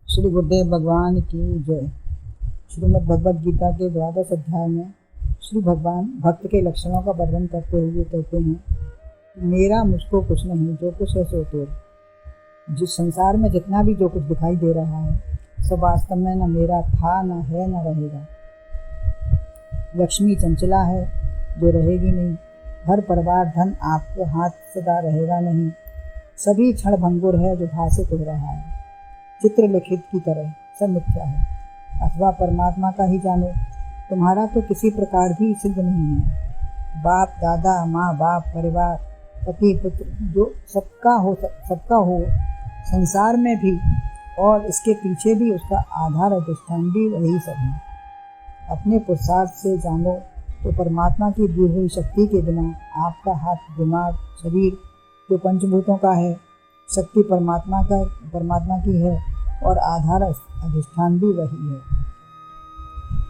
श्री गुरुदेव भगवान की जय। श्रीमद् भगवद गीता के 12वें अध्याय में श्री भगवान भक्त के लक्षणों का वर्णन करते हुए कहते हैं, मेरा मुझको कुछ नहीं, जो कुछ है सो तेरा। जिस संसार में जितना भी जो कुछ दिखाई दे रहा है सब वास्तव में न मेरा था, न है, न रहेगा। लक्ष्मी चंचला है जो रहेगी नहीं, घर परिवार धन आपके हाथ सदा रहेगा नहीं। सभी क्षण भंगुर है जो भाषित हो रहा है, चित्र लिखित की तरह सब मिथ्या है। अथवा परमात्मा का ही जानो, तुम्हारा तो किसी प्रकार भी सिद्ध नहीं है। बाप दादा माँ बाप परिवार पति पुत्र जो सबका हो संसार में भी और इसके पीछे भी उसका आधार अधिष्ठान भी वही सब है। अपने पुरुषार्थ से जानो तो परमात्मा की दी हुई शक्ति के बिना आपका हाथ दिमाग शरीर जो पंचभूतों का है, शक्ति परमात्मा की है और आधार अधिष्ठान भी वही है।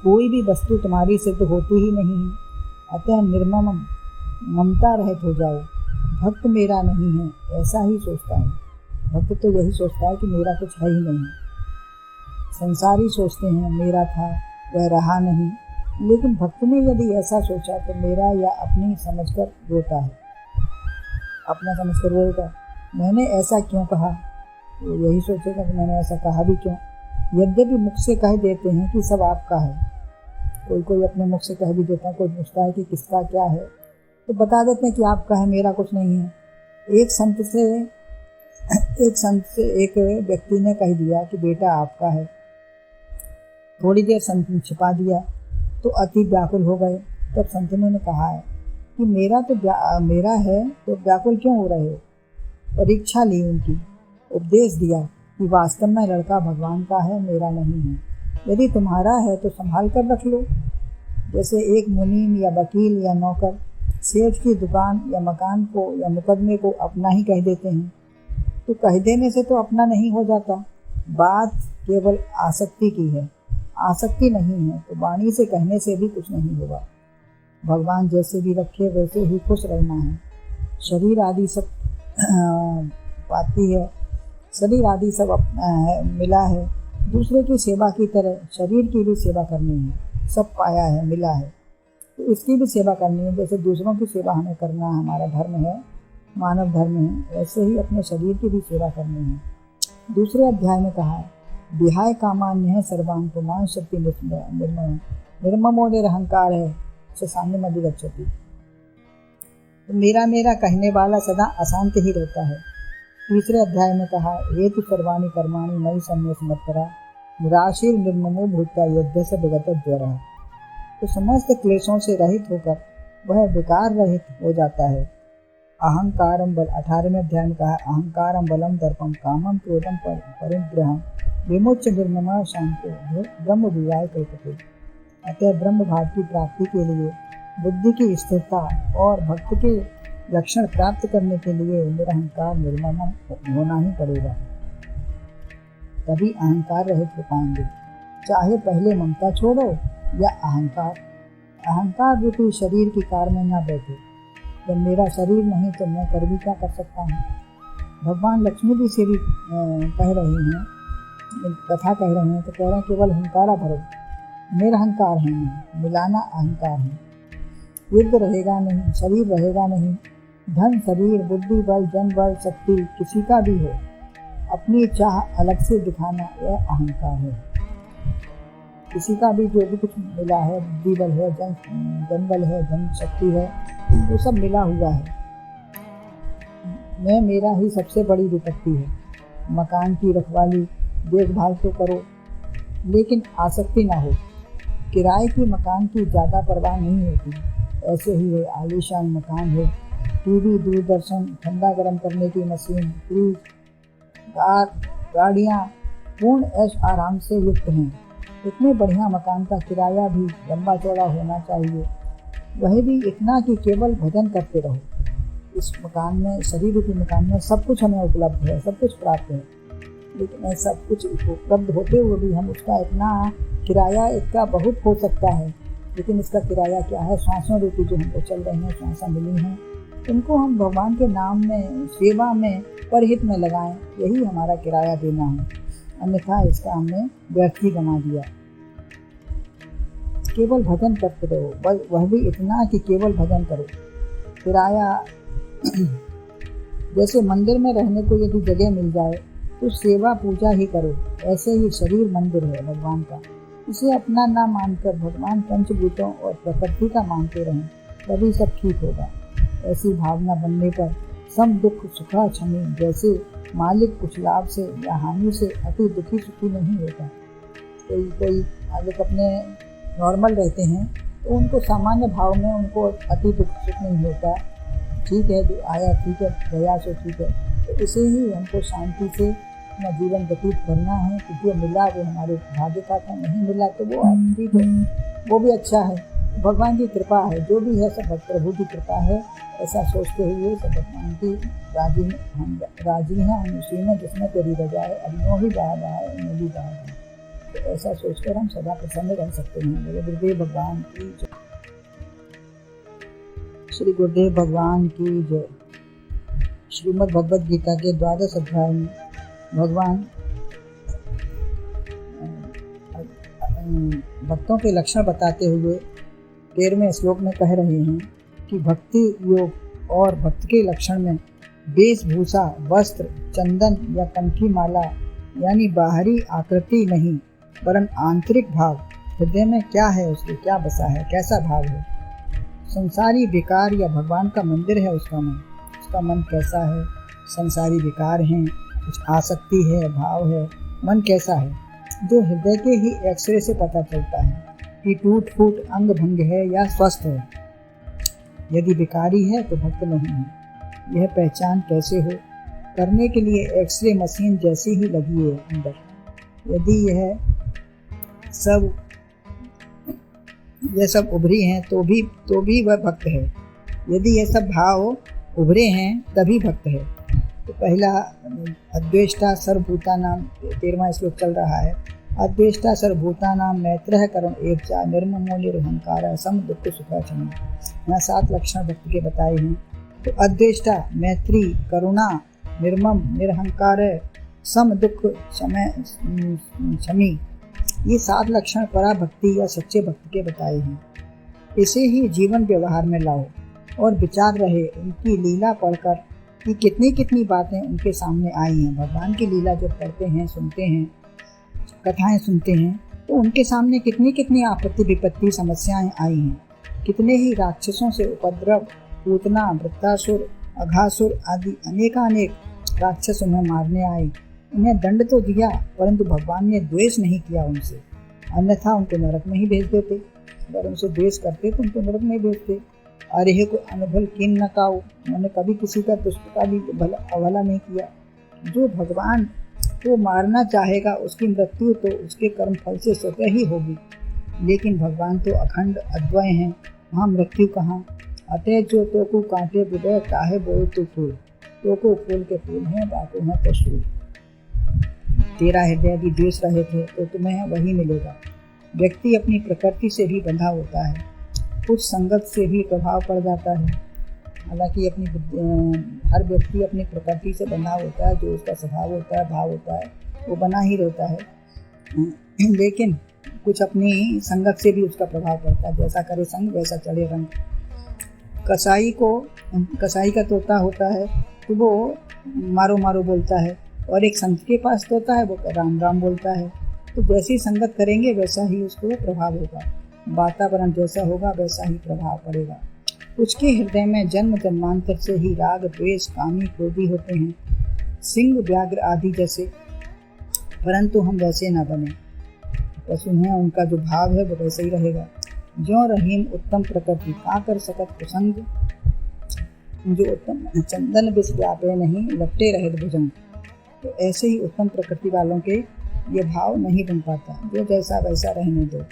कोई भी वस्तु तुम्हारी सिद्ध होती ही नहीं है। अतः निर्मम ममता रहित हो जाओ। भक्त मेरा नहीं है ऐसा ही सोचता है। भक्त तो यही सोचता है कि मेरा कुछ है ही नहीं। संसारी सोचते हैं मेरा था वह रहा नहीं, लेकिन भक्त ने यदि ऐसा सोचा तो मेरा या अपनी समझकर रोता है, अपना समझकर रोएगा। मैंने ऐसा क्यों कहा, वो यही सोचेगा कि मैंने ऐसा कहा भी क्यों। यद्यपि मुख से कह देते हैं कि सब आपका है, कोई अपने मुख से कह भी देता है, कोई पूछता है कि किसका क्या है तो बता देते हैं कि आपका है, मेरा कुछ नहीं है। एक संत से एक व्यक्ति ने कह दिया कि बेटा आपका है। थोड़ी देर संत ने छिपा दिया तो अति व्याकुल हो गए। तब संत ने कहा है कि मेरा है तो व्याकुल क्यों हो रहे हो। परीक्षा ली उनकी, उपदेश दिया कि वास्तव में लड़का भगवान का है, मेरा नहीं है। यदि तुम्हारा है तो संभाल कर रख लो। जैसे एक मुनीम या वकील या नौकर सेठ की दुकान या मकान को या मुकदमे को अपना ही कह देते हैं, तो कह देने से तो अपना नहीं हो जाता। बात केवल आसक्ति की है, आसक्ति नहीं है तो वाणी से कहने से भी कुछ नहीं होगा। भगवान जैसे भी रखे वैसे ही खुश रहना है। शरीर आदि सब पाती है, शरीर आदि सब मिला है। दूसरे की सेवा की तरह शरीर की भी सेवा करनी है। सब पाया है, मिला है तो इसकी भी सेवा करनी है। जैसे दूसरों की सेवा हमें करना हमारा धर्म है, मानव धर्म है, ऐसे ही अपने शरीर की भी सेवा करनी है। दूसरे अध्याय में कहा है, विहाय कामान्य है सर्वान पुमान शक्ति निर्ममो निरहंकार है शशान्य मधिगच्छति। तो मेरा कहने वाला सदा अशांत ही रहता है। तीसरे अध्याय में कहा, हेतु सर्वाणि कर्माणि मयि सन्न्यस मत्परा निराशीर निर्ममो भूत्वा युद्ध से विगत ज्वरः। तो समस्त क्लेशों से रहित होकर वह विकार रहित हो जाता है। अहंकारम बल 18वें अध्याय में कहा, अहंकारम बलम दर्पम कामम क्रोधम परिग्रहम विमुच्य निर्ममा शांतो ब्रह्म विवाह कल्पते। अतः ब्रह्म भाव की प्राप्ति के लिए बुद्धि की स्थिरता और भक्त के लक्षण प्राप्त करने के लिए निरहंकार निर्मम होना ही पड़ेगा, तभी अहंकार रहित हो पाएंगे। चाहे पहले ममता छोड़ो या अहंकार रूपी शरीर की कार में न बैठे। जब मेरा शरीर नहीं तो मैं कर भी क्या कर सकता हूँ। भगवान लक्ष्मी जी से भी कह रहे हैं, कथा कह रहे हैं तो कह रहे हैं केवल हंकारा भरो, निरहंकार है मैं, मिलाना अहंकार है। युद्ध रहेगा नहीं, शरीर रहेगा नहीं, धन शरीर बुद्धि बल जन बल शक्ति किसी का भी हो, अपनी चाह अलग से दिखाना यह अहंकार है। किसी का भी जो भी कुछ मिला है, बुद्धि बल है, जन बल है, धन शक्ति है, वो सब मिला हुआ है। मैं मेरा ही सबसे बड़ी विपत्ति है। मकान की रखवाली देखभाल तो करो लेकिन आसक्ति ना हो। किराए की मकान की ज़्यादा परवाह नहीं होती, ऐसे ही है आलीशान मकान है, टीवी दूरदर्शन ठंडा गर्म करने की मशीन फ्रिज गाड़ियाँ पूर्ण ऐश आराम से युक्त हैं। इतने बढ़िया मकान का किराया भी लंबा चौड़ा होना चाहिए, वह भी इतना कि केवल भजन करते रहो। इस मकान में, शरीर रूपी मकान में सब कुछ हमें उपलब्ध है, सब कुछ प्राप्त है, लेकिन सब कुछ उपलब्ध होते हुए भी हम उसका इतना किराया इसका बहुत हो सकता है, लेकिन इसका किराया क्या है। श्वासों रूपी जो हमको चल रही हैं, श्वासा मिली हैं, इनको हम भगवान के नाम में सेवा में परहित में लगाएं, यही हमारा किराया देना है। अन्यथा इसका हमने व्यर्थ ही गंवा दिया। केवल भजन करते रहो, वह भी इतना कि केवल भजन करो। फिर आया जैसे मंदिर में रहने को यदि जगह मिल जाए तो सेवा पूजा ही करो, ऐसे ही शरीर मंदिर है भगवान का। इसे अपना ना मानकर भगवान पंचभूतों और प्रकृति का मानते रहें, तभी सब ठीक होगा। ऐसी भावना बनने पर सम दुख सुखा क्षमी, जैसे मालिक कुछ लाभ से या हानि से अति दुखी सुखी नहीं होता। कोई मालिक अपने नॉर्मल रहते हैं तो उनको सामान्य भाव में उनको अति दुख सुख नहीं होता। ठीक है, जो आया ठीक है, गया सो ठीक है। तो इसे ही हमको शांति से अपना जीवन व्यतीत करना है कि जो मिला वो हमारे भाग्य का था, नहीं मिला तो वो ठीक है, वो भी अच्छा है, भगवान की कृपा है। जो भी है सब प्रभु की कृपा है, ऐसा सोचते हुए सब भगवान की राजी हैं हम उसी में जिसमें तेरी रजा है। अब यूँ भी बहा है, उन्हें भी बहा है। तो ऐसा सोचकर हम सदा प्रसन्न रह सकते हैं। मेरे गुरुदेव भगवान की जय। श्री गुरुदेव भगवान की जय। श्रीमद् भगवद गीता के 12 अध्याय में भगवान भक्तों के लक्षण बताते हुए 13वें श्लोक में कह रहे हैं कि भक्ति योग और भक्त के लक्षण में वेशभूषा, वस्त्र, चंदन या कंठी माला यानी बाहरी आकृति नहीं, वरन आंतरिक भाव, हृदय में क्या है, उसके क्या बसा है, कैसा भाव है। संसारी विकार या भगवान का मंदिर है उसका मन कैसा है। संसारी विकार हैं, कुछ आसक्ति है, भाव है, मन कैसा है, जो हृदय के ही एक्सरे से पता चलता है कि टूट फूट अंग भंग है या स्वस्थ है। यदि विकारी है तो भक्त नहीं है। यह पहचान कैसे हो, करने के लिए एक्सरे मशीन जैसी ही लगी है अंदर। यदि यह सब उभरी हैं तो भी वह भक्त है। यदि यह सब भाव उभरे हैं तभी भक्त है। तो पहला अद्वेष्टा सर्वभूतानां, 13वां श्लोक चल रहा है। अद्वेष्टा सर्वभूतानां मैत्रः करुण एकचा निर्ममो निरहंकारः सम दुख सुखा क्षमी। यहाँ 7 लक्षण भक्त के बताए हैं। तो अद्वेष्टा मैत्री, करुणा, निर्मम, निरहंकार, सम दुख क्षमी, ये 7 लक्षण पराभक्ति या सच्चे भक्त के बताए हैं। इसे ही जीवन व्यवहार में लाओ और विचार रहे उनकी लीला पढ़कर कि कितनी कितनी बातें उनके सामने आई हैं। भगवान की लीला जब पढ़ते हैं, सुनते हैं, कथाएं सुनते हैं, तो उनके सामने कितनी कितनी आपत्ति विपत्ति समस्याएं आई हैं। कितने ही राक्षसों से उपद्रव, पूतना, वृत्तासुर, अघासुर आदि अनेकानेक राक्षस उन्हें मारने आए। उन्हें दंड तो दिया परंतु भगवान ने द्वेष नहीं किया उनसे, अन्यथा उनको नरक में ही भेज देते। अगर उनसे द्वेष करते तो उनको नरक में भेजते। अरे को अनभल किन न काऊ, उन्होंने कभी किसी का दुष्ट का भी अवहेला नहीं किया। जो भगवान को मारना चाहेगा उसकी मृत्यु तो उसके कर्म फल से स्वतः ही होगी, लेकिन भगवान तो अखंड अद्वय हैं, वहाँ मृत्यु कहाँ। अतः जो तो को कांटे हृदय काहे बोए तो फूल, तो को फूल के फूल हैं, बातों हैं पशु। तेरा हृदय भी द्वेष रहे थे तो तुम्हें वही मिलेगा। व्यक्ति अपनी प्रकृति से भी बंधा होता है, कुछ संगत से भी प्रभाव पड़ जाता है। हालांकि हर व्यक्ति अपनी प्रकृति से बंधा होता है, जो उसका स्वभाव होता है, भाव होता है, वो बना ही रहता है, लेकिन कुछ अपनी संगत से भी उसका प्रभाव पड़ता है। जैसा करे संग वैसा चढ़े रंग। कसाई का तोता होता है तो वो मारो मारो बोलता है, और एक संत के पास तोता है वो राम राम बोलता है। तो जैसी संगत करेंगे वैसा ही उसको प्रभाव होगा, वातावरण जैसा होगा वैसा ही प्रभाव पड़ेगा। उसके हृदय में जन्म जन्मांतर से ही राग द्वेष कामी क्रोधी होते हैं, सिंह व्याघ्र आदि जैसे, परंतु हम वैसे न बने। पशु हैं, उनका जो भाव है वो वैसे ही रहेगा। जो रहीम उत्तम प्रकृति का कर सकत कुसंग, जो उत्तम चंदन विष व्यापे नहीं लपटे रहे भुजंग। तो ऐसे ही उत्तम प्रकृति वालों के ये भाव नहीं बन पाता। जो जैसा वैसा रहने दो।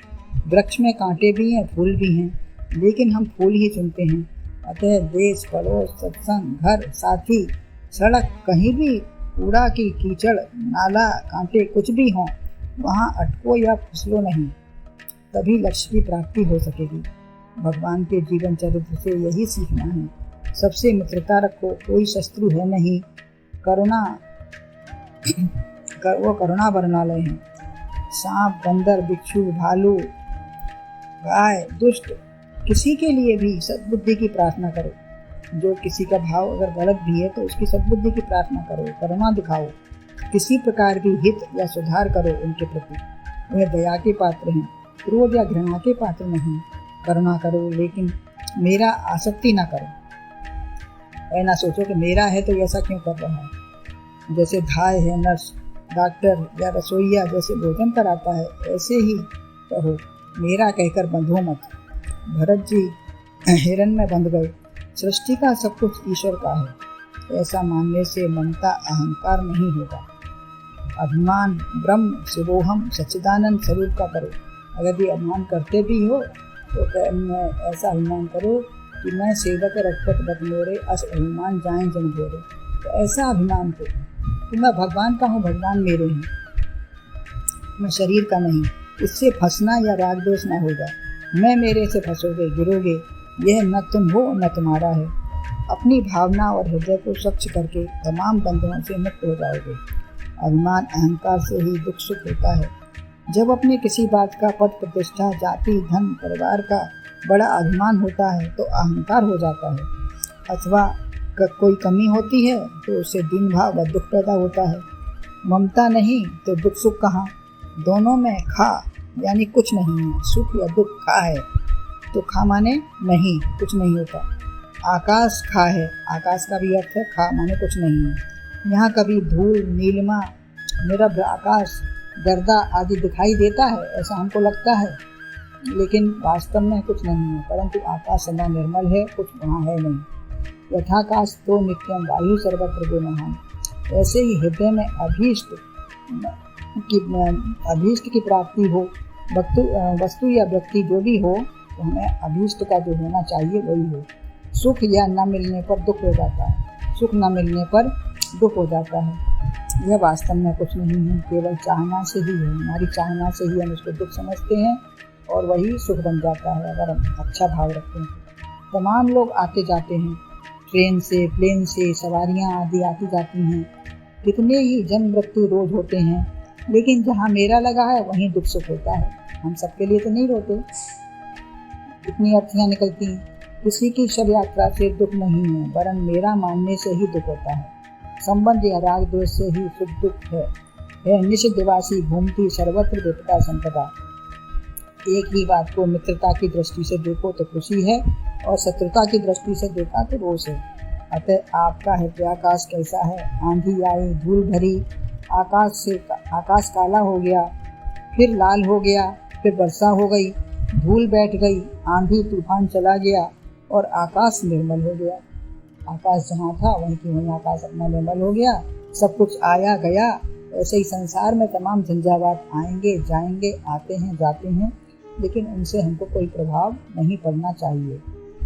वृक्ष में कांटे भी हैं, फूल भी हैं, लेकिन हम फूल ही चुनते हैं। अतः देश, पड़ोस, सत्संग, घर, साथी, सड़क, कहीं भी कूड़ा की कीचड़, नाला, कांटे कुछ भी हों, वहाँ अटको या फिसलो नहीं, तभी लक्ष्य की प्राप्ति हो सकेगी। भगवान के जीवन चरित्र से यही सीखना है। सबसे मित्रता रखो, कोई शत्रु है नहीं। वो करुणा बरनालय हैं। सांप, बंदर, बिच्छू, भालू, गाय, दुष्ट, किसी के लिए भी सद्बुद्धि की प्रार्थना करो। जो किसी का भाव अगर गलत भी है तो उसकी सद्बुद्धि की प्रार्थना करो, करुणा दिखाओ, किसी प्रकार की हित या सुधार करो उनके प्रति। वह दया के पात्र हैं, क्रोध या घृणा के पात्र नहीं। करुणा करो लेकिन मेरा आसक्ति ना करो। ऐसा सोचो कि मेरा है तो ऐसा क्यों कर रहा है। जैसे धाय है नर्स, डॉक्टर या रसोईया जैसे भोजन कराता है, ऐसे ही कहो, मेरा कहकर बंधो मत। भरत जी हिरन में बंध गए। सृष्टि का सब कुछ ईश्वर का है, ऐसा मानने से ममता अहंकार नहीं होगा। अभिमान ब्रह्म शिवोहम सच्चिदानंद स्वरूप का करो। अगर ये अभिमान करते भी हो तो ऐसा अभिमान करो कि मैं सेवक रखपत बद मोरे, अस अभिमान जाएं जन भोरे। तो ऐसा अभिमान को कि मैं भगवान का हूँ, भगवान मेरे हैं, मैं शरीर का नहीं। इससे फंसना या राग दोष ना होगा। मैं मेरे से फंसोगे, गिरोगे, यह न तुम हो न तुम्हारा है। अपनी भावना और हृदय को स्वच्छ करके तमाम बंधनों से मुक्त हो जाओगे। अभिमान अहंकार से ही दुख सुख होता है। जब अपने किसी बात का पद प्रतिष्ठा, जाति, धन, परिवार का बड़ा अभिमान होता है तो अहंकार हो जाता है, अथवा कोई कमी होती है तो उससे दीन भाव व दुख पैदा होता है। ममता नहीं तो दुख सुख कहाँ, दोनों में खा यानी कुछ नहीं है। सुख या दुख खा है तो खा माने नहीं, कुछ नहीं होता। आकाश खा है, आकाश का भी अर्थ है खा माने कुछ नहीं है। यहाँ कभी धूल, नीलिमा, निरभ्र आकाश, गर्दा आदि दिखाई देता है, ऐसा हमको लगता है, लेकिन वास्तव में कुछ नहीं है। परंतु आकाश सदा निर्मल है, कुछ वहाँ है नहीं। यथाकाश तो नित्यम वायु सर्वत्र गुणहान। ऐसे ही हृदय में अभीष्ट की प्राप्ति हो, वस्तु या व्यक्ति जो भी हो, तो हमें अभीष्ट का जो होना चाहिए वही हो। सुख या न मिलने पर दुख हो जाता है, सुख न मिलने पर दुख हो जाता है। यह वास्तव में कुछ नहीं है, केवल चाहना से ही है। हमारी चाहना से ही हम उसको दुख समझते हैं और वही सुख बन जाता है अगर हम अच्छा भाव रखते हैं। तमाम लोग आते जाते हैं, ट्रेन से, प्लेन से, सवारियां आदि आती जाती हैं। कितने ही जन्म मृत्यु रोज होते हैं, लेकिन जहाँ मेरा लगा है वहीं दुख सुख होता है। हम सबके लिए तो नहीं रोते। कितनी अर्थियाँ निकलती हैं। किसी की शव यात्रा से दुख नहीं है, वरन मेरा मानने से ही दुख होता है। संबंध या राग द्वेष से ही सुख दुख है। निषिद्धवासी घूमती सर्वत्र विपदा संपदा। एक ही बात को मित्रता की दृष्टि से देखो तो खुशी है, और शत्रुता की दृष्टि से देखा तो रोष है। अतः आपका हृदयाकाश कैसा है? आंधी आई, धूल भरी, आकाश काला हो गया, फिर लाल हो गया, फिर वर्षा हो गई, धूल बैठ गई, आंधी तूफान चला गया और आकाश निर्मल हो गया। आकाश जहाँ था वहीं की वहीं आकाश अपना निर्मल हो गया। सब कुछ आया गया। ऐसे ही संसार में तमाम झंझावात आएंगे जाएंगे, आते हैं जाते हैं, लेकिन उनसे हमको कोई प्रभाव नहीं पड़ना चाहिए।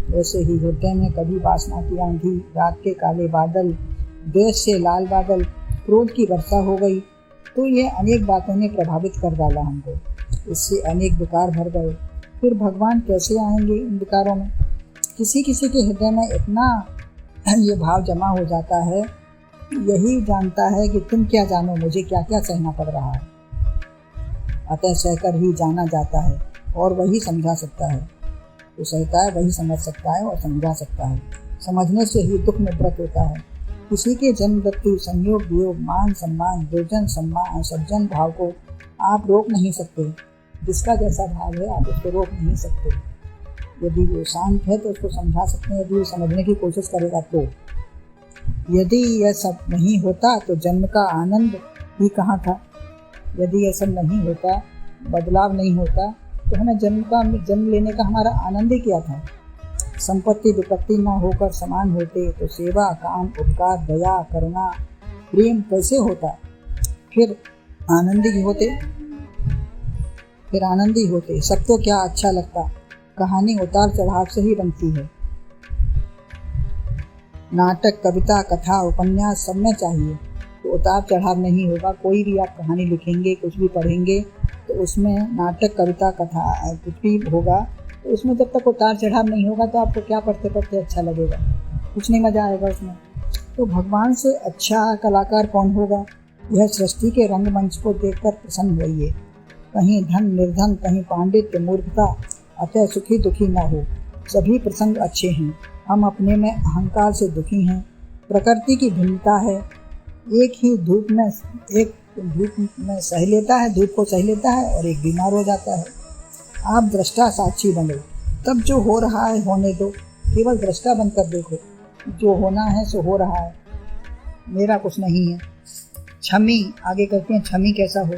वैसे ही हृदय में कभी वासना की आंधी, रात के काले बादल, द्वेष से लाल बादल, क्रोध की वर्षा हो गई, तो यह अनेक बातों ने प्रभावित कर डाला हमको। इससे अनेक विकार भर गए। फिर भगवान कैसे आएंगे इन विकारों में? किसी किसी के हृदय में इतना ये भाव जमा हो जाता है, यही जानता है कि तुम क्या जानो मुझे क्या क्या सहना पड़ रहा है। अतः सहकर ही जाना जाता है और वही समझा सकता है। तो सहता है वही समझ सकता है और समझा सकता है। समझने से ही दुख निवृत्त होता है। किसी के जन्म मृत्यु, संयोग वियोग, मान सम्मान, दुर्जन सम्मान, सज्जन भाव को आप रोक नहीं सकते। जिसका जैसा भाव है आप उसको रोक नहीं सकते। यदि वो शांत है तो उसको समझा सकते हैं, यदि वो समझने की कोशिश करेगा तो। यदि यह सब नहीं होता तो जन्म का आनंद ही कहाँ था? यदि यह सब नहीं होता, बदलाव नहीं होता, तो हमें जन्म लेने का हमारा आनंद ही क्या था? संपत्ति विपत्ति ना होकर समान होते तो सेवा, काम, उपकार, दया, करुणा, प्रेम कैसे होता? फिर आनंदी होते। सब तो क्या अच्छा लगता। कहानी उतार चढ़ाव से ही बनती है। नाटक, कविता, कथा, उपन्यास सब में चाहिए तो उतार चढ़ाव नहीं होगा। कोई भी आप कहानी लिखेंगे, कुछ भी पढ़ेंगे तो उसमें नाटक, कविता, कथा कुछ भी होगा तो उसमें जब तक उतार चढ़ाव नहीं होगा तो आपको क्या पढ़ते पढ़ते अच्छा लगेगा? कुछ नहीं मज़ा आएगा उसमें। तो भगवान से अच्छा कलाकार कौन होगा? यह सृष्टि के रंगमंच को देखकर प्रसन्न होइए। कहीं धन निर्धन, कहीं पांडित्य मूर्खता, अतः सुखी दुखी न हो। सभी प्रसंग अच्छे हैं। हम अपने में अहंकार से दुखी हैं। प्रकृति की भिन्नता है। एक धूप में सह लेता है, धूप को सह लेता है, और एक बीमार हो जाता है। आप दृष्टा साक्षी बनो। तब जो हो रहा है होने दो, केवल दृष्टा बनकर देखो। जो होना है सो हो रहा है, मेरा कुछ नहीं है। क्षमी, आगे कहते हैं क्षमी कैसा हो,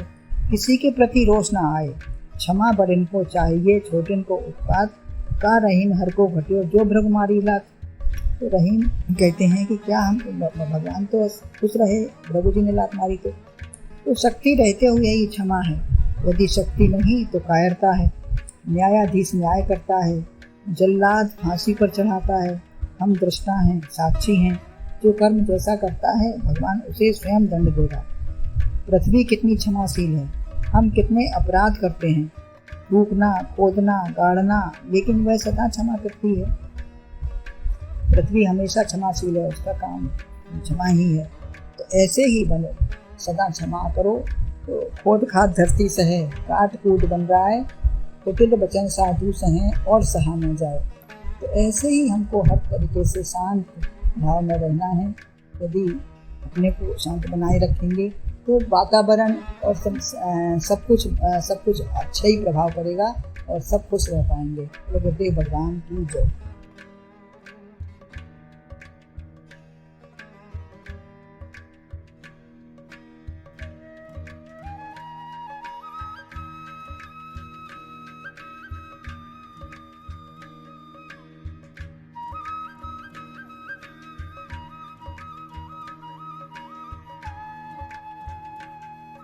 किसी के प्रति रोष ना आए। क्षमा बड़िन को चाहिए, छोटिन को उत्पात। का रहीम हर को घटियो, जो भृग मारी लात। तो रहीम कहते हैं कि क्या हम भगवान तो खुश रहे, भृगु जी ने लात मारी तो शक्ति रहते हुए ही क्षमा है। यदि शक्ति नहीं तो कायरता है। न्यायाधीश न्याय करता है, जल्लाद फांसी पर चढ़ाता है। हम दृष्टा हैं, साक्षी हैं। जो कर्म जैसा करता है भगवान उसे स्वयं दंड देगा। पृथ्वी कितनी क्षमाशील है। हम कितने अपराध करते हैं, थूकना, खोदना, गाड़ना, लेकिन वह सदा क्षमा करती है। पृथ्वी हमेशा क्षमाशील है, उसका काम क्षमा ही है। तो ऐसे ही बनो, सदा क्षमा करो। तो खोद खाद धरती सहे, काट कूट बन रहा है, कुटिल वचन साधु सहे और सहा न जाए। तो ऐसे ही हमको हर तरीके से शांत भाव में रहना है। यदि अपने को शांत बनाए रखेंगे तो वातावरण और सब कुछ अच्छा ही प्रभाव पड़ेगा और सब खुश रह पाएंगे। गुरुदेव भगवान की जय।